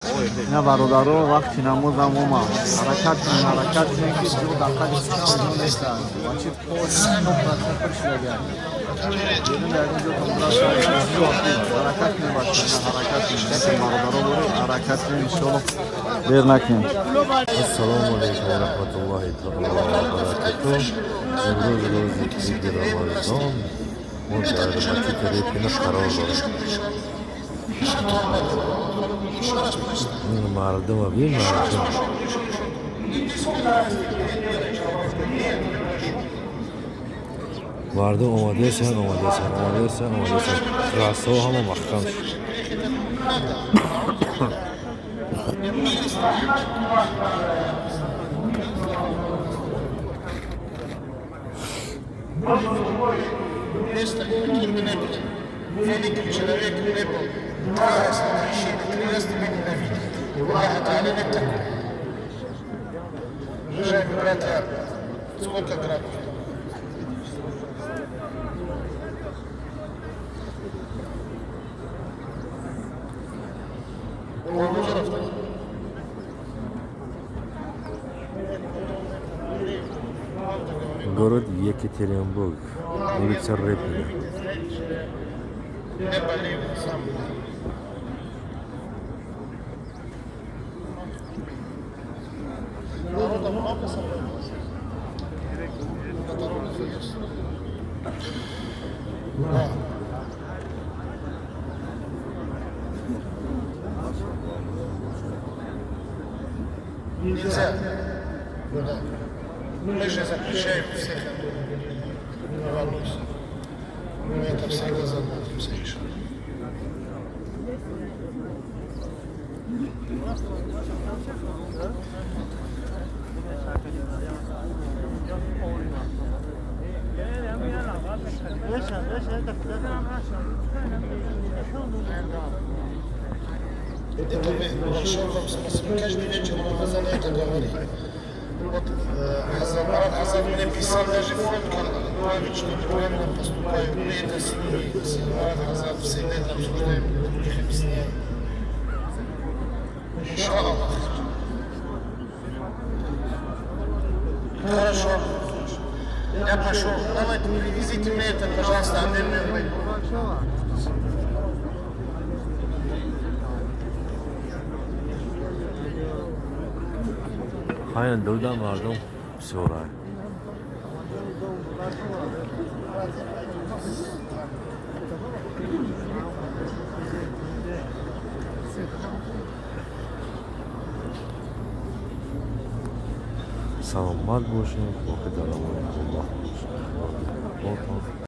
اینا برادرها وقتی نماز هم اومد حرکت کنید که جو دقیقی سیستم جو نیستن بچه پول نو پرسنتش لگن دیدم در اینجا کمبرا شاید جو حرکت کنید بچه حرکت کنید که برادرها بوده حرکت کنید انشالله دیر نکنید. السلام علیکم و رحمت الله تعالی و برکاته. امروز روز عید رمضان ما در مکی تریپینه قرار داریم. مردم بین مردم مردم اومده سن راسته ها همه محکم شد. Великий человек не был. Раз, раз тебя ненавидит. Аллах Та'аля не такой. Уважаемые братья, сколько градусов? Город Екатеринбург, улица Репина. Не болею сам. Народа много собралось. Которого есть. Да. Нельзя. Да. Мы же запрещаем всех. Не волнуйся. Мы это всегда заботимся решим. Это мы большой вам спасибо. Каждый вечер Рамазана это говорит. Вот Хазар мне писал даже фотку, что неправильно поступаю. Мы это с ним Хазар всегда это обсуждаем, других объясняем. Иншаллах. Хорошо. Я пошел. Давайте перевезите мне это, пожалуйста, отдельную мою. Aynen dövden vardım sonra. Selamat olsun, o kadar ama.